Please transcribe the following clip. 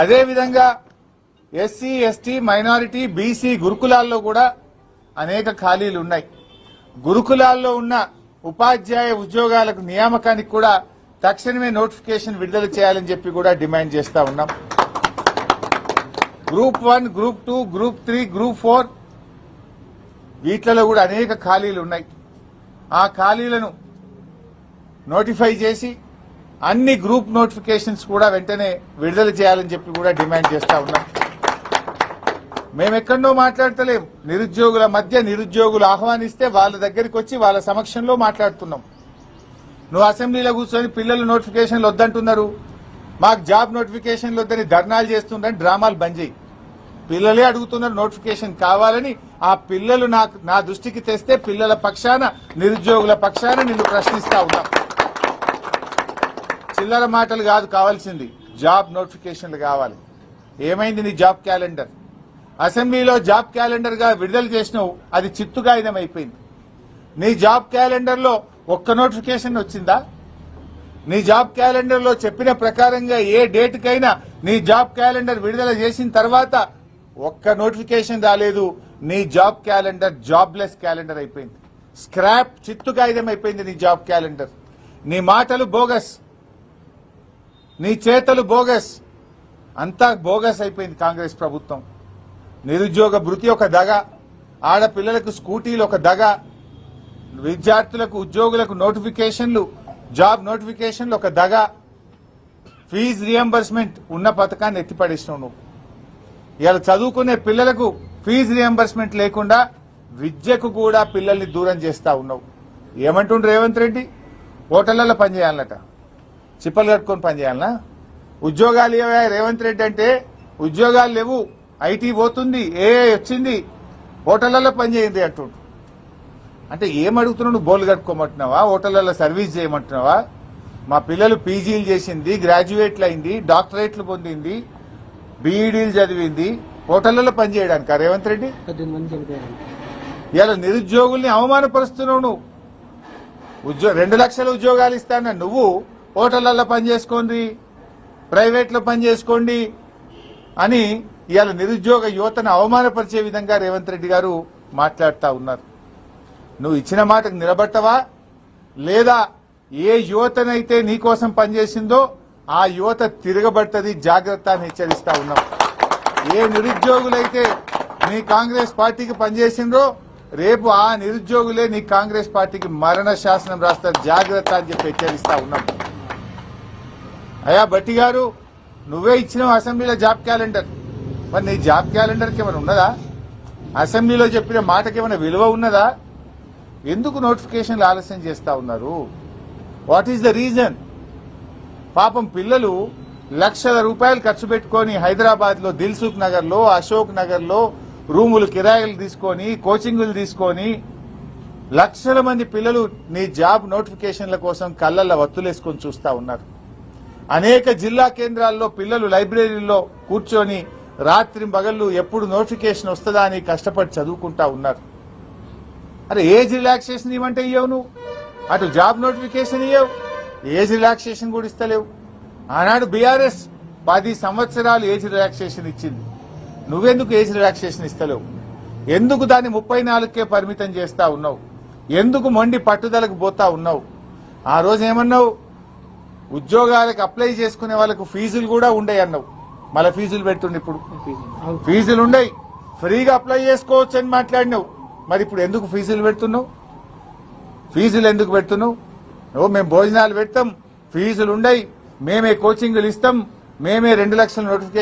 అదేవిధంగా SC ST minority BC గురుకులాల్లో కూడా అనేక ఖాళీలు ఉన్నాయి. గురుకులాల్లో ఉన్న ఉపాధ్యాయ ఉద్యోగాలకు నియామకానికి కూడా తక్షణమే నోటిఫికేషన్ విడుదల చేయాలని చెప్పి కూడా డిమాండ్ చేస్తా ఉన్నాం. గ్రూప్ 1, గ్రూప్ 2, గ్రూప్ 3, గ్రూప్ 4 వీటిలలో కూడా అనేక ఖాళీలు ఉన్నాయి. ఆ ఖాళీలను నోటిఫై చేసి అన్ని గ్రూప్ నోటిఫికేషన్స్ కూడా వెంటనే విడుదల చేయాలని చెప్పి కూడా డిమాండ్ చేస్తా ఉన్నాం. మేమెక్కడో మాట్లాడతలేం. నిరుద్యోగుల మధ్య నిరుద్యోగులు ఆహ్వానిస్తే వాళ్ళ దగ్గరికి వచ్చి వాళ్ళ సమక్షంలో మాట్లాడుతున్నాం. నువ్వు అసెంబ్లీలో కూర్చొని పిల్లలు నోటిఫికేషన్లు వద్దంటున్నారు, మాకు జాబ్ నోటిఫికేషన్లు వద్దని ధర్నాలు చేస్తుండని డ్రామాలు బంద్ చేయి. పిల్లలే అడుగుతున్నారు నోటిఫికేషన్ కావాలని. ఆ పిల్లలు నా దృష్టికి తెస్తే పిల్లల పక్షాన నిరుద్యోగుల పక్షాన నిన్ను ప్రశ్నిస్తా ఉన్నా. చిల్లర మాటలు కాదు కావాల్సింది, జాబ్ నోటిఫికేషన్లు కావాలి. ఏమైంది నీ జాబ్ క్యాలెండర్? అసెంబ్లీలో జాబ్ క్యాలెండర్ గా విడుదల చేసినావు, అది చిత్తుగాయిదం అయిపోయింది. నీ జాబ్ క్యాలెండర్ లో ఒక్క నోటిఫికేషన్ వచ్చిందా? నీ జాబ్ క్యాలెండర్ లో చెప్పిన ప్రకారంగా ఏ డేట్ కైనా నీ జాబ్ క్యాలెండర్ విడుదల చేసిన తర్వాత ఒక్క నోటిఫికేషన్ రాలేదు. నీ జాబ్ క్యాలెండర్ జాబ్లెస్ క్యాలెండర్ అయిపోయింది. స్క్రాప్ చిత్తుగాయిదం అయిపోయింది నీ జాబ్ క్యాలెండర్. నీ మాటలు బోగస్, నీ చేతలు బోగస్, అంతా బోగస్ అయిపోయింది కాంగ్రెస్ ప్రభుత్వం. నిరుద్యోగ భృతి ఒక దగ, ఆడపిల్లలకు స్కూటీలు ఒక దగ, విద్యార్థులకు ఉద్యోగులకు నోటిఫికేషన్లు జాబ్ నోటిఫికేషన్లు ఒక దగ, ఫీజు రియంబర్స్మెంట్ ఉన్న పథకాన్ని ఎత్తిపడేసినావు నువ్వు. ఇవాళ చదువుకునే పిల్లలకు ఫీజు రియంబర్స్మెంట్ లేకుండా విద్యకు కూడా పిల్లల్ని దూరం చేస్తా ఉన్నావు. ఏమంటుండ్రు రేవంత్ రెడ్డి? హోటళ్లలో పనిచేయాలట, చిప్పలు కట్టుకొని పనిచేయాలనా? ఉద్యోగాలు ఏవా రేవంత్ రెడ్డి అంటే? ఉద్యోగాలు లేవు, ఐటీ పోతుంది, ఏఐ వచ్చింది, హోటళ్లలో పనిచేయండి అంటుండ్రు. అంటే ఏమడుగుతున్నావు? బోలు కట్టుకోమంటున్నావా? హోటళ్లలో సర్వీస్ చేయమంటున్నావా? మా పిల్లలు పీజీలు చేసింది, గ్రాడ్యుయేట్లు అయింది, డాక్టరేట్లు పొందింది, బీఈడీలు చదివింది, హోటళ్లలో పనిచేయడానికి రేవంత్ రెడ్డి? ఇలా నిరుద్యోగుల్ని అవమానపరుస్తున్నావు నువ్వు. 2 లక్షల ఉద్యోగాలు ఇస్తాన నువ్వు హోటళ్లలో పనిచేసుకోండి, ప్రైవేట్ లో పనిచేసుకోండి అని ఇవాళ నిరుద్యోగ యువతను అవమానపరిచే విధంగా రేవంత్ రెడ్డి గారు మాట్లాడుతా ఉన్నారు. నువ్వు ఇచ్చిన మాటకు నిలబట్టవా? లేదా ఏ యువతనైతే నీకోసం పనిచేసిందో ఆ యువత తిరగబడుతుంది, జాగ్రత్త అని హెచ్చరిస్తా ఉన్నాం. ఏ నిరుద్యోగులైతే నీ కాంగ్రెస్ పార్టీకి పనిచేసిండ్రో రేపు ఆ నిరుద్యోగులే నీ కాంగ్రెస్ పార్టీకి మరణ శాసనం రాస్తారు, జాగ్రత్త అని చెప్పి హెచ్చరిస్తా ఉన్నాం. అయ్యా భట్టి గారు, నువ్వే ఇచ్చినావు అసెంబ్లీలో జాబ్ క్యాలెండర్. మరి నీ జాబ్ క్యాలెండర్కి ఏమైనా ఉన్నదా? అసెంబ్లీలో చెప్పిన మాటకి ఏమైనా విలువ ఉన్నదా? ఎందుకు నోటిఫికేషన్లు ఆలస్యం చేస్తా ఉన్నారు? What is the reason? పాపం పిల్లలు లక్షల రూపాయలు ఖర్చు పెట్టుకుని హైదరాబాద్ లో దిల్సుఖ్ నగర్ లో, అశోక్ నగర్ లో రూములు కిరాయిలు తీసుకొని, కోచింగులు తీసుకొని లక్షల మంది పిల్లలు నీ జాబ్ నోటిఫికేషన్ల కోసం కళ్లల్లో వత్తులేసుకొని చూస్తా ఉన్నారు. అనేక జిల్లా కేంద్రాల్లో పిల్లలు లైబ్రరీల్లో కూర్చొని రాత్రి పగళ్లు ఎప్పుడు నోటిఫికేషన్ వస్తుందా అని కష్టపడి చదువుకుంటా ఉన్నారు. అరే ఏజ్ రిలాక్సేషన్ ఇవ్వంటే ఇవ్వవు నువ్వు, అటు జాబ్ నోటిఫికేషన్ ఇవ్వవు, ఏజ్ రిలాక్సేషన్ కూడా ఇస్తలేవు. ఆనాడు బీఆర్ఎస్ 10 సంవత్సరాలు ఏజ్ రిలాక్సేషన్ ఇచ్చింది, నువ్వెందుకు ఏజ్ రిలాక్సేషన్ ఇస్తలేవు? ఎందుకు దాన్ని 34కే పరిమితం చేస్తా ఉన్నావు? ఎందుకు మొండి పట్టుదలకు పోతా ఉన్నావు? ఆ రోజు ఏమన్నావు? ఉద్యోగాలకు అప్లై చేసుకునే వాళ్ళకు ఫీజులు కూడా ఉండయి అన్నావు. మళ్ళీ ఫీజులు పెడుతుండే, ఇప్పుడు ఫీజులు ఉండయి, ఫ్రీగా అప్లై చేసుకోవచ్చు అని మాట్లాడినావు. మరి ఇప్పుడు ఎందుకు ఫీజులు పెడుతున్నావు? ఫీజులు ఎందుకు పెడుతున్నావు? మేము భోజనాలు పెడతాం, ఫీజులు ఉండయి, మేమే కోచింగ్లు ఇస్తాం, మేమే 2 లక్షల నోటిఫికేషన్